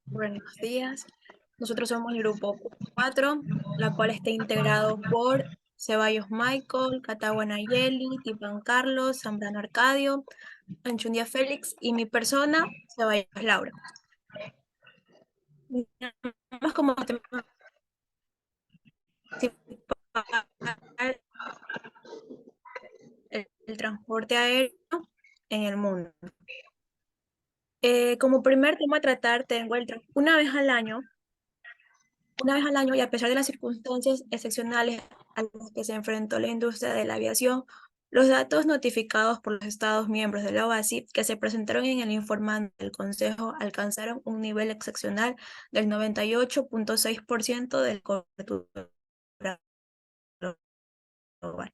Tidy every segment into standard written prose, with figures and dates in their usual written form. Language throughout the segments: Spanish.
Buenos días. Nosotros somos el grupo 4, la cual está integrado por Ceballos Michael, Catagua Nayeli, Tipan Carlos, Zambrano Arcadio, Anchundia Félix y mi persona, Ceballos Laura. Tenemos como tema principal el transporte aéreo en el mundo. Como primer tema a tratar tengo una vez al año y a pesar de las circunstancias excepcionales a las que se enfrentó la industria de la aviación, los datos notificados por los Estados miembros de la OASI que se presentaron en el informe del Consejo alcanzaron un nivel excepcional del 98.6% de cobertura global.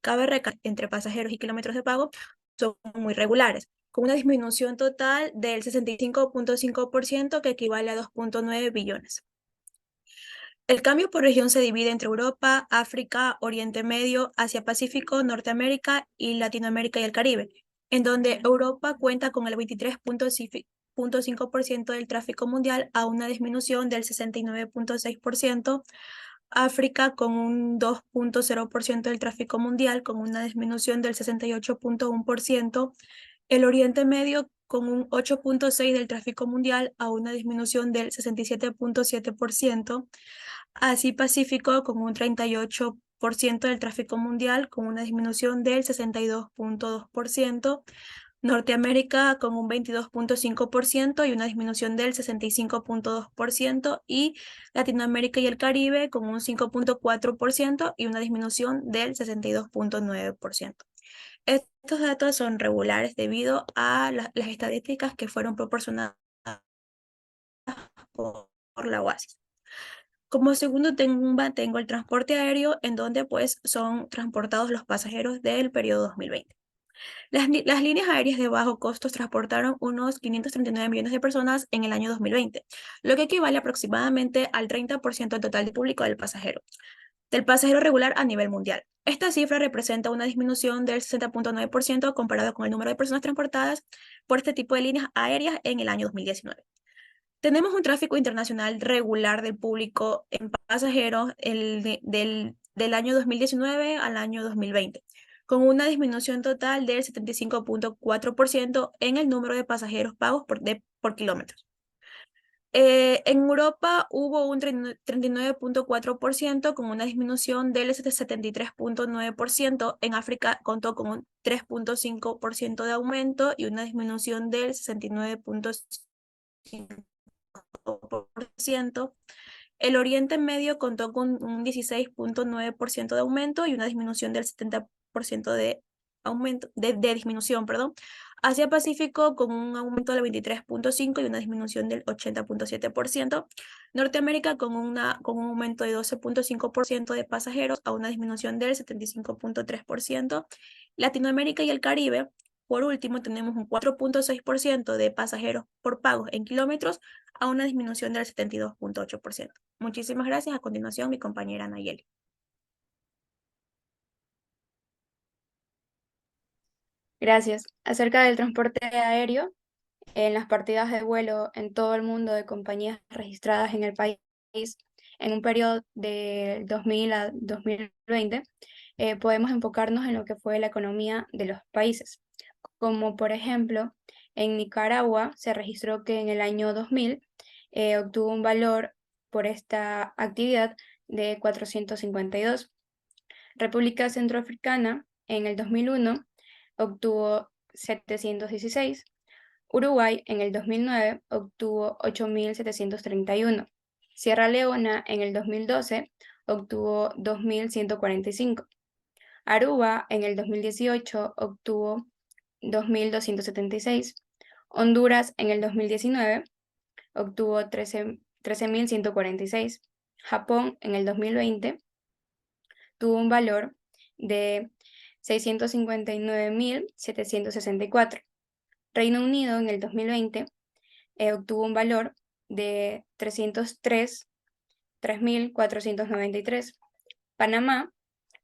Cabe recalcar que entre pasajeros y kilómetros de pago son muy regulares, con una disminución total del 65.5% que equivale a 2.9 billones. El cambio por región se divide entre Europa, África, Oriente Medio, Asia-Pacífico, Norteamérica y Latinoamérica y el Caribe, en donde Europa cuenta con el 23.5% del tráfico mundial a una disminución del 69.6%, África con un 2.0% del tráfico mundial con una disminución del 68.1%, el Oriente Medio con un 8.6% del tráfico mundial a una disminución del 67.7%, Asia Pacífico con un 38% del tráfico mundial con una disminución del 62.2%, Norteamérica con un 22.5% y una disminución del 65.2%, y Latinoamérica y el Caribe con un 5.4% y una disminución del 62.9%. Estos datos son regulares debido a las estadísticas que fueron proporcionadas por la OASI. Como segundo tengo el transporte aéreo, en donde pues son transportados los pasajeros del periodo 2020. Las líneas aéreas de bajo costos transportaron unos 539 millones de personas en el año 2020, lo que equivale aproximadamente al 30% del total de público del pasajero regular a nivel mundial. Esta cifra representa una disminución del 60.9% comparado con el número de personas transportadas por este tipo de líneas aéreas en el año 2019. Tenemos un tráfico internacional regular del público en pasajeros del año 2019 al año 2020, con una disminución total del 75.4% en el número de pasajeros pagos por kilómetros. En Europa hubo un 39.4% con una disminución del 73.9%. En África contó con un 3.5% de aumento y una disminución del 69.5%. El Oriente Medio contó con un 16.9% de aumento y una disminución del 70% de disminución, perdón. Asia Pacífico con un aumento del 23.5% y una disminución del 80.7%. Norteamérica con un aumento de 12.5% de pasajeros a una disminución del 75.3%. Latinoamérica y el Caribe, por último, tenemos un 4.6% de pasajeros por pagos en kilómetros a una disminución del 72.8%. Muchísimas gracias. A continuación, mi compañera Nayeli. Gracias. Acerca del transporte aéreo, en las partidas de vuelo en todo el mundo de compañías registradas en el país en un periodo de 2000 a 2020, podemos enfocarnos en lo que fue la economía de los países. Como por ejemplo, en Nicaragua se registró que en el año 2000 obtuvo un valor por esta actividad de 452. República Centroafricana en el 2001 obtuvo 716. Uruguay en el 2009 obtuvo 8.731. Sierra Leona en el 2012 obtuvo 2.145. Aruba en el 2018 obtuvo 2.276. Honduras en el 2019 obtuvo 13.146. Japón en el 2020 tuvo un valor de 659.764. Reino Unido en el 2020 obtuvo un valor de 3.493. Panamá,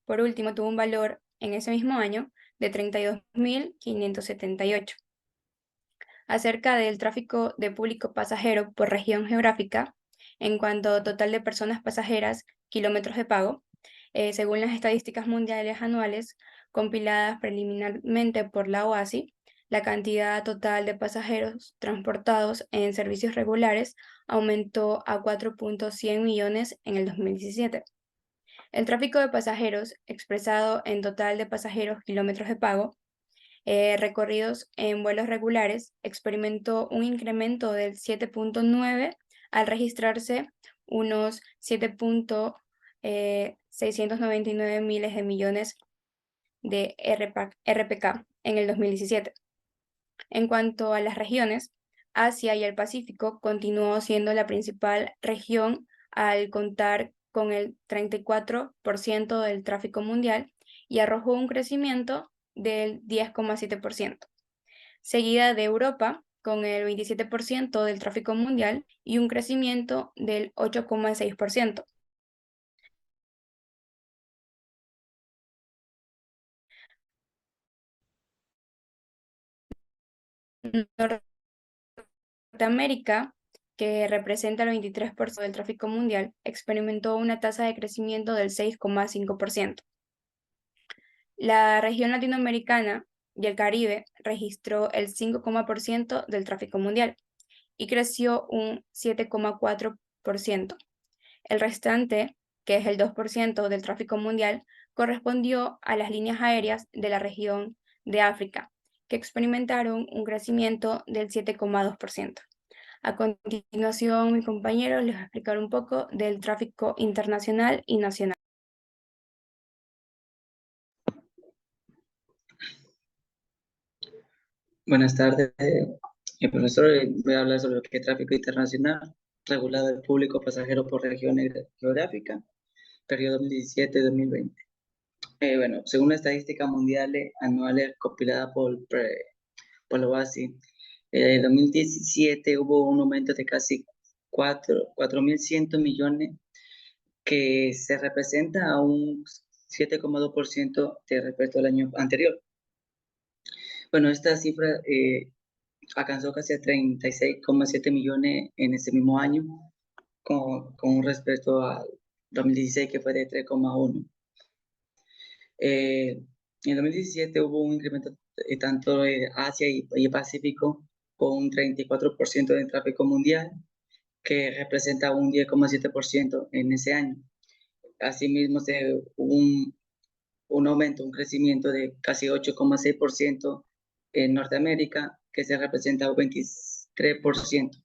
por último, tuvo un valor en ese mismo año de 32.578. Acerca del tráfico de público pasajero por región geográfica, en cuanto a total de personas pasajeras, kilómetros de pago, según las estadísticas mundiales anuales compiladas preliminarmente por la OASI, la cantidad total de pasajeros transportados en servicios regulares aumentó a 4.100 millones en el 2017. El tráfico de pasajeros, expresado en total de pasajeros kilómetros de pago, recorridos en vuelos regulares, experimentó un incremento del 7.9 al registrarse unos 7.699 miles de millones de RPK en el 2017. En cuanto a las regiones, Asia y el Pacífico continuó siendo la principal región al contar con el 34% del tráfico mundial y arrojó un crecimiento del 10,7%, seguida de Europa con el 27% del tráfico mundial y un crecimiento del 8,6%. Norteamérica, que representa el 23% del tráfico mundial, experimentó una tasa de crecimiento del 6,5%. La región latinoamericana y el Caribe registró el 5,% del tráfico mundial y creció un 7,4%. El restante, que es el 2% del tráfico mundial, correspondió a las líneas aéreas de la región de África, que experimentaron un crecimiento del 7,2%. A continuación, mi compañero les va a explicar un poco del tráfico internacional y nacional. Buenas tardes, profesor. Voy a hablar sobre lo que es tráfico internacional, regulado del público pasajero por región geográfica, periodo 2017-2020. Bueno, según la estadística mundial anual compilada por la OASI, en 2017 hubo un aumento de casi 4.100 millones, que se representa a un 7,2% de respecto al año anterior. Bueno, esta cifra alcanzó casi a 36,7 millones en ese mismo año, con respecto al 2016, que fue de 3,1. En 2017 hubo un incremento tanto en Asia y Pacífico, con un 34% del tráfico mundial, que representa un 10,7% en ese año. Asimismo, hubo un aumento, un crecimiento de casi 8,6% en Norteamérica, que se representa un 23%.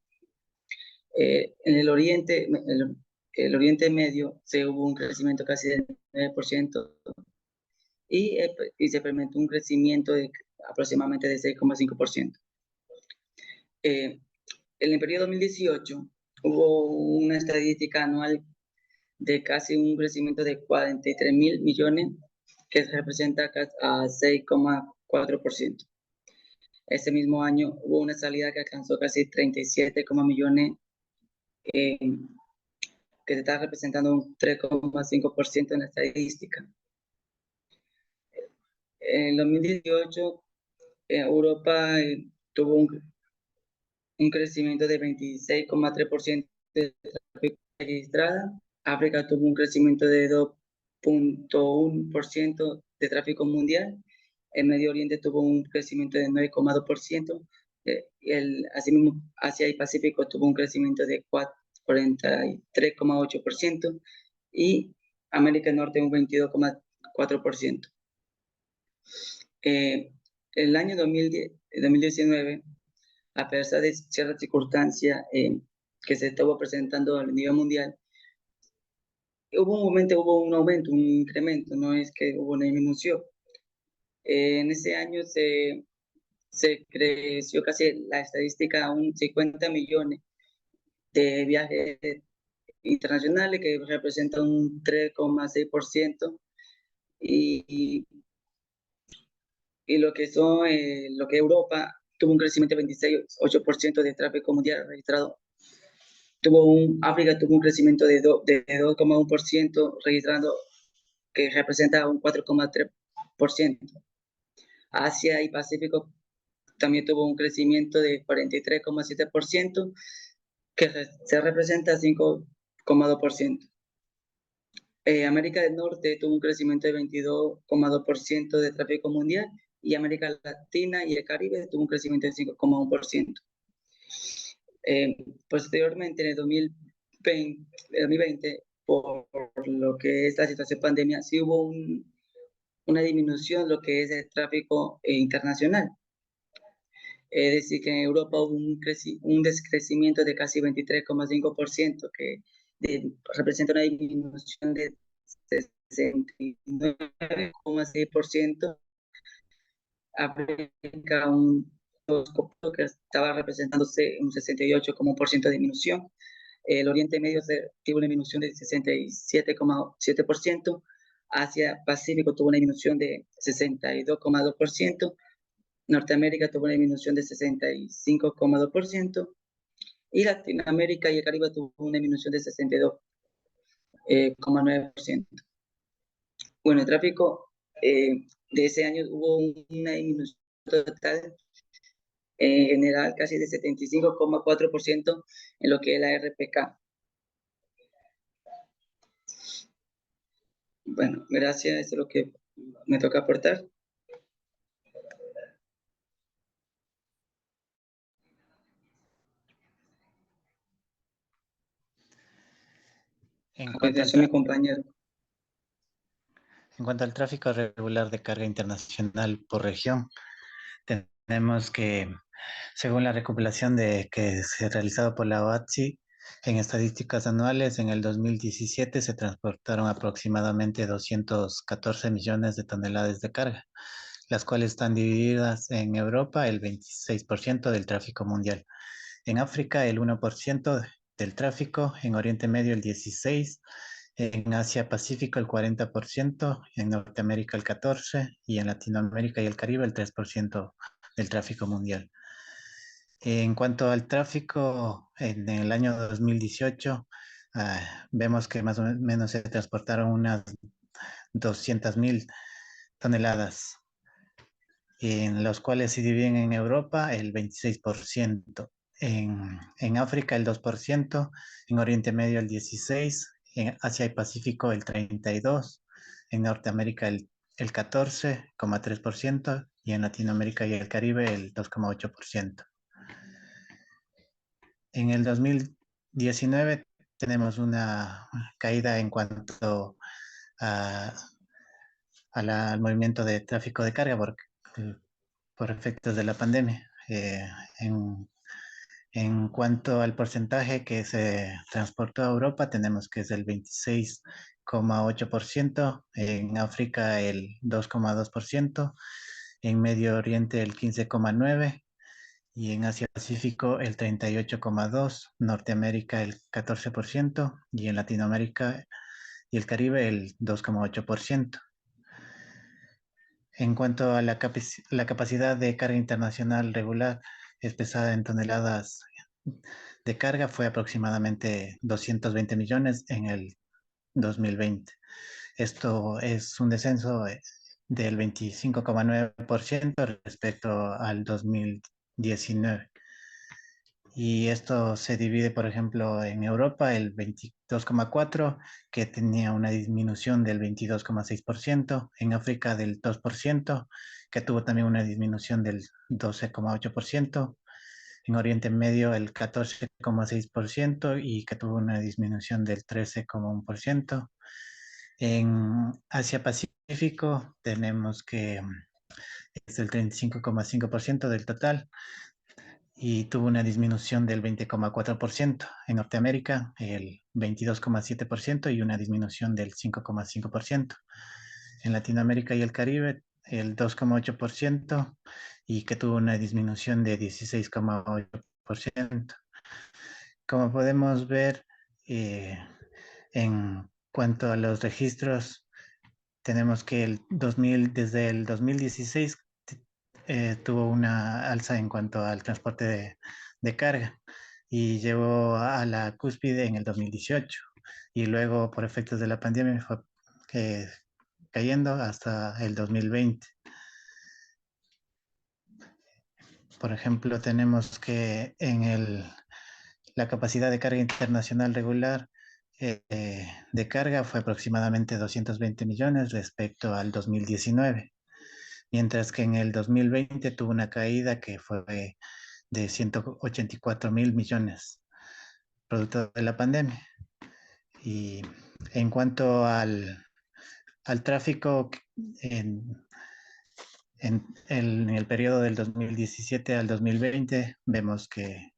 En el Oriente Medio se hubo un crecimiento casi del 9%, y se experimentó un crecimiento de aproximadamente de 6,5%. En el periodo 2018 hubo una estadística anual de casi un crecimiento de 43 mil millones, que representa a 6,4%. Ese mismo año hubo una salida que alcanzó casi 37 millones, que se está representando un 3,5% en la estadística. En 2018, Europa tuvo un crecimiento de 26,3% de tráfico registrada. África tuvo un crecimiento de 2,1% de tráfico mundial. El Medio Oriente tuvo un crecimiento de 9,2%. Asimismo, Asia y Pacífico tuvo un crecimiento de 43,8%, y América del Norte un 22,4%. El año 2019, a pesar de ciertas circunstancias que se estuvo presentando a nivel mundial, hubo un aumento, un incremento, no es que hubo una disminución. En ese año se creció casi la estadística a un 50 millones de viajes internacionales, que representa un 3,6%, y lo que Europa tuvo un crecimiento de 26,8% de tráfico mundial registrado. África tuvo un crecimiento de 2,1%, registrando, que representa un 4,3%. Asia y Pacífico también tuvo un crecimiento de 43,7%, que se representa 5,2%. América del Norte tuvo un crecimiento de 22,2% de tráfico mundial, y América Latina y el Caribe tuvo un crecimiento de 5,1%. Posteriormente, en el 2020, por lo que es la situación pandemia, sí hubo una disminución en lo que es el tráfico internacional. Es decir, que en Europa hubo un descrecimiento de casi 23,5%, que representa una disminución de 69,6%. África un 2%, que estaba representándose un 68,1% de disminución. El Oriente Medio tuvo una disminución de 67,7%. Asia Pacífico tuvo una disminución de 62,2%. Norteamérica tuvo una disminución de 65,2%. Y Latinoamérica y el Caribe tuvo una disminución de 62,9%. Bueno, el tráfico de ese año hubo una disminución total en general casi de 75,4% en lo que es la RPK. Bueno, gracias, eso es lo que me toca aportar. En A cuanto al continuación, mi compañero. En cuanto al tráfico regular de carga internacional por región, tenemos que, según la recopilación que se ha realizado por la OATSI, en estadísticas anuales, en el 2017 se transportaron aproximadamente 214 millones de toneladas de carga, las cuales están divididas en Europa el 26% del tráfico mundial, en África el 1% del tráfico, en Oriente Medio el 16%, en Asia Pacífico el 40%, en Norteamérica el 14% y en Latinoamérica y el Caribe el 3% del tráfico mundial. En cuanto al tráfico, en el año 2018 vemos que más o menos se transportaron unas 200.000 toneladas, en los cuales se dividen en Europa el 26%, en África el 2%, en Oriente Medio el 16%, en Asia y Pacífico el 32%, en Norteamérica el 14,3% y en Latinoamérica y el Caribe el 2,8%. En el 2019 tenemos una caída en cuanto al movimiento de tráfico de carga por efectos de la pandemia. En cuanto al porcentaje que se transportó a Europa, tenemos que es el 26,8%, en África el 2,2%, en Medio Oriente el 15,9%, y en Asia Pacífico el 38,2%, Norteamérica el 14% y en Latinoamérica y el Caribe el 2,8%. En cuanto a la capacidad de carga internacional regular expresada en toneladas de carga, fue aproximadamente 220 millones en el 2020. Esto es un descenso del 25,9% respecto al 2019. Y esto se divide, por ejemplo, en Europa el 22,4%, que tenía una disminución del 22,6%, en África del 2%, que tuvo también una disminución del 12,8%, en Oriente Medio el 14,6% y que tuvo una disminución del 13,1%. En Asia Pacífico tenemos que es el 35,5% del total y tuvo una disminución del 20,4%. En Norteamérica el 22,7% y una disminución del 5,5%. En Latinoamérica y el Caribe el 2,8% y que tuvo una disminución de 16,8%. Como podemos ver, en cuanto a los registros, tenemos que desde el 2016 tuvo una alza en cuanto al transporte de carga y llegó a la cúspide en el 2018 y luego por efectos de la pandemia fue cayendo hasta el 2020. Por ejemplo, tenemos que la capacidad de carga internacional regular de carga fue aproximadamente 220 millones respecto al 2019, mientras que en el 2020 tuvo una caída que fue de 184 mil millones, producto de la pandemia. Y en cuanto al tráfico en el periodo del 2017 al 2020, vemos que,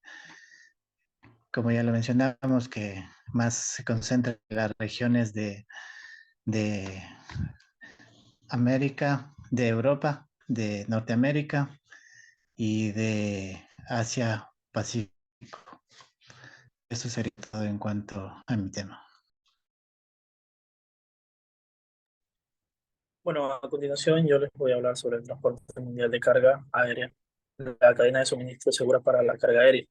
como ya lo mencionamos, que más se concentra en las regiones de América, de Europa, de Norteamérica y de Asia Pacífico. Eso sería todo en cuanto a mi tema. Bueno, a continuación yo les voy a hablar sobre el transporte mundial de carga aérea, la cadena de suministro segura para la carga aérea.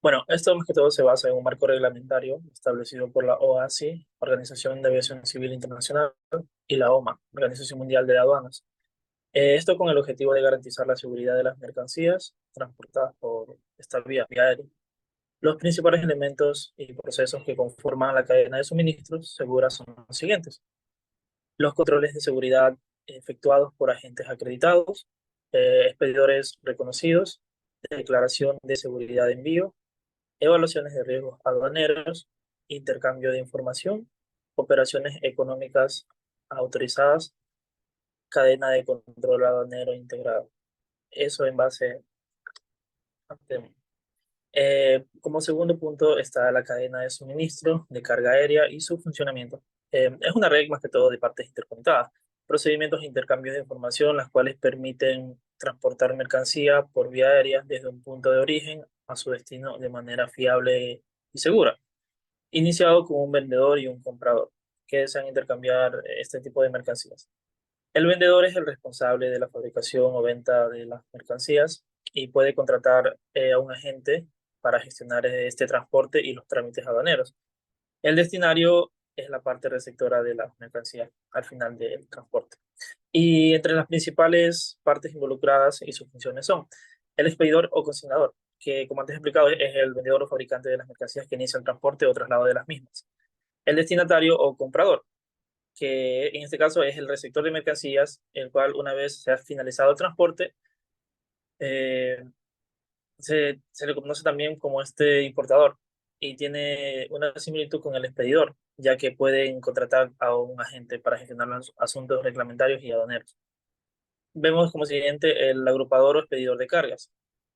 Bueno, esto más que todo se basa en un marco reglamentario establecido por la OACI, Organización de Aviación Civil Internacional, y la OMA, Organización Mundial de Aduanas. Esto con el objetivo de garantizar la seguridad de las mercancías transportadas por esta vía aérea. Los principales elementos y procesos que conforman la cadena de suministros seguras son los siguientes: los controles de seguridad efectuados por agentes acreditados, expedidores reconocidos, declaración de seguridad de envío, evaluaciones de riesgos aduaneros, intercambio de información, operaciones económicas autorizadas, cadena de control aduanero integrado. Eso en base al tema. Como segundo punto está la cadena de suministro de carga aérea y su funcionamiento. Es una red más que todo de partes interconectadas, procedimientos de intercambio de información, las cuales permiten transportar mercancía por vía aérea desde un punto de origen a su destino de manera fiable y segura, iniciado con un vendedor y un comprador que desean intercambiar este tipo de mercancías. El vendedor es el responsable de la fabricación o venta de las mercancías y puede contratar a un agente para gestionar este transporte y los trámites aduaneros. El destinario es la parte receptora de las mercancías al final del transporte. Y entre las principales partes involucradas y sus funciones son el expedidor o consignador, que como antes he explicado es el vendedor o fabricante de las mercancías que inicia el transporte o traslado de las mismas. El destinatario o comprador, que en este caso es el receptor de mercancías, el cual una vez se ha finalizado el transporte, se le conoce también como este importador y tiene una similitud con el expedidor, ya que pueden contratar a un agente para gestionar los asuntos reglamentarios y aduaneros. Vemos como siguiente el agrupador o expedidor de cargas,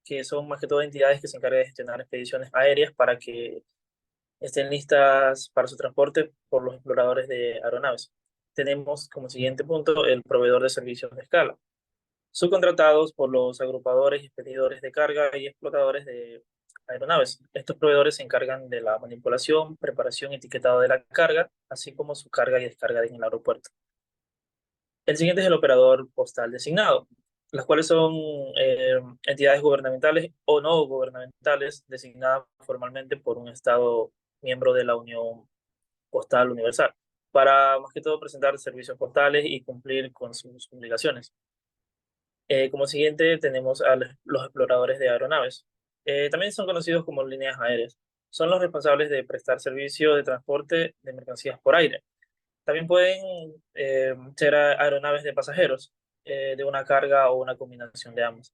que son más que todo entidades que se encargan de gestionar expediciones aéreas para que estén listas para su transporte por los exploradores de aeronaves. Tenemos como siguiente punto el proveedor de servicios de escala, subcontratados por los agrupadores y expedidores de carga y explotadores de aeronaves. Estos proveedores se encargan de la manipulación, preparación y etiquetado de la carga, así como su carga y descarga en el aeropuerto. El siguiente es el operador postal designado, las cuales son entidades gubernamentales o no gubernamentales designadas formalmente por un Estado miembro de la Unión Postal Universal, para más que todo presentar servicios postales y cumplir con sus obligaciones. Como siguiente tenemos a los exploradores de aeronaves. También son conocidos como líneas aéreas. Son los responsables de prestar servicio de transporte de mercancías por aire. También pueden ser aeronaves de pasajeros, de una carga o una combinación de ambos.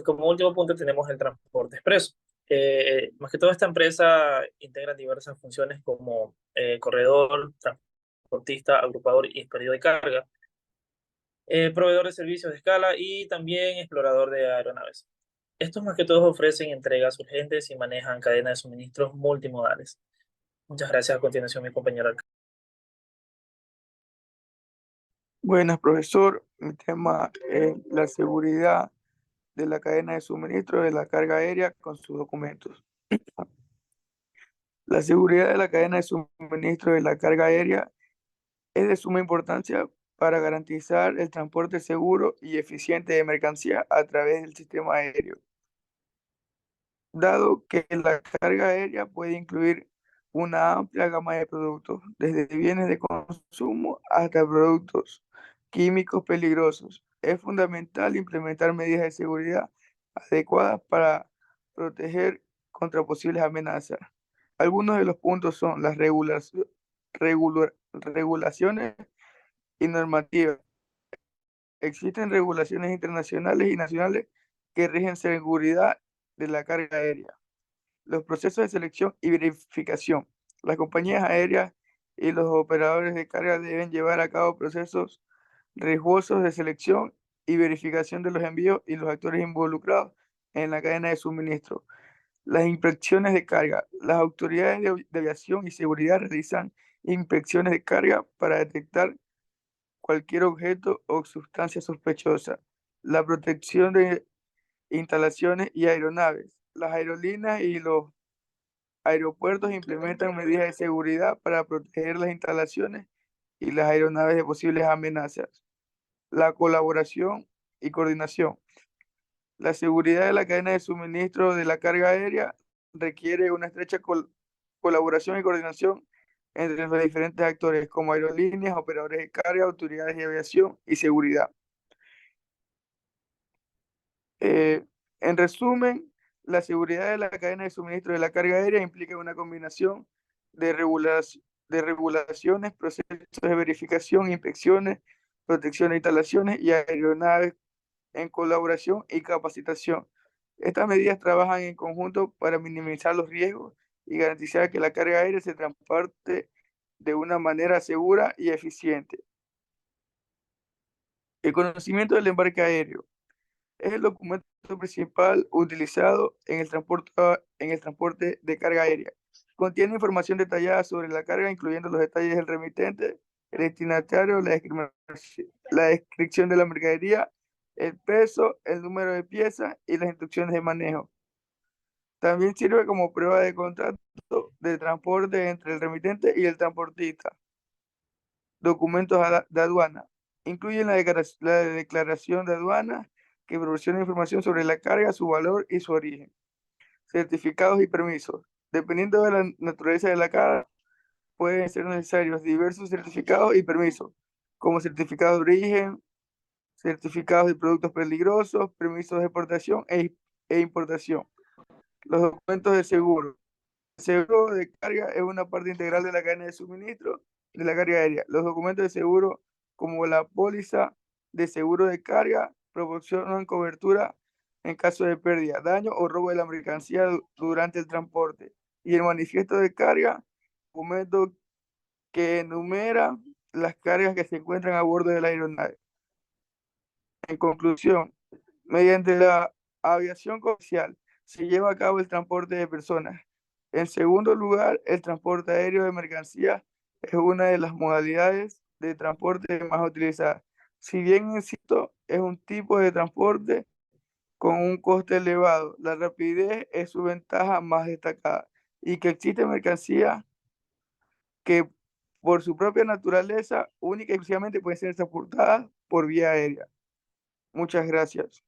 Como último punto tenemos el transporte expreso. Más que todo esta empresa integra diversas funciones como corredor, transportista, agrupador y expedidor de carga, proveedor de servicios de escala y también explorador de aeronaves. Estos más que todos ofrecen entregas urgentes y manejan cadenas de suministros multimodales. Muchas gracias. A continuación, mi compañero. Buenas, profesor. Mi tema es la seguridad de la cadena de suministro de la carga aérea con sus documentos. La seguridad de la cadena de suministro de la carga aérea es de suma importancia para garantizar el transporte seguro y eficiente de mercancías a través del sistema aéreo. Dado que la carga aérea puede incluir una amplia gama de productos, desde bienes de consumo hasta productos químicos peligrosos, es fundamental implementar medidas de seguridad adecuadas para proteger contra posibles amenazas. Algunos de los puntos son las regulaciones y normativas. Existen regulaciones internacionales y nacionales que rigen seguridad de la carga aérea. Los procesos de selección y verificación. Las compañías aéreas y los operadores de carga deben llevar a cabo procesos riesgosos de selección y verificación de los envíos y los actores involucrados en la cadena de suministro. Las inspecciones de carga. Las autoridades de aviación y seguridad realizan inspecciones de carga para detectar cualquier objeto o sustancia sospechosa. La protección de instalaciones y aeronaves. Las aerolíneas y los aeropuertos implementan medidas de seguridad para proteger las instalaciones y las aeronaves de posibles amenazas. La colaboración y coordinación. La seguridad de la cadena de suministro de la carga aérea requiere una estrecha colaboración y coordinación entre los diferentes actores como aerolíneas, operadores de carga, autoridades de aviación y seguridad. En resumen, la seguridad de la cadena de suministro de la carga aérea implica una combinación de regulaciones, procesos de verificación, inspecciones, protección de instalaciones y aeronaves en colaboración y capacitación. Estas medidas trabajan en conjunto para minimizar los riesgos y garantizar que la carga aérea se transporte de una manera segura y eficiente. El conocimiento del embarque aéreo es el documento principal utilizado en el transporte de carga aérea. Contiene información detallada sobre la carga, incluyendo los detalles del remitente, el destinatario, la descripción de la mercadería, el peso, el número de piezas y las instrucciones de manejo. También sirve como prueba de contrato de transporte entre el remitente y el transportista. Documentos de aduana. Incluyen la declaración de aduana que proporciona información sobre la carga, su valor y su origen. Certificados y permisos. Dependiendo de la naturaleza de la carga, pueden ser necesarios diversos certificados y permisos, como certificados de origen, certificados de productos peligrosos, permisos de exportación e importación. Los documentos de seguro. El seguro de carga es una parte integral de la cadena de suministro de la carga aérea. Los documentos de seguro, como la póliza de seguro de carga, proporcionan cobertura en caso de pérdida, daño o robo de la mercancía durante el transporte. Y el manifiesto de carga, documento que enumera las cargas que se encuentran a bordo de la aeronave. En conclusión, mediante la aviación comercial se lleva a cabo el transporte de personas. En segundo lugar, el transporte aéreo de mercancías es una de las modalidades de transporte más utilizadas. Si bien, insisto, es un tipo de transporte con un coste elevado, la rapidez es su ventaja más destacada y que existe mercancía que por su propia naturaleza única y exclusivamente puede ser transportada por vía aérea. Muchas gracias.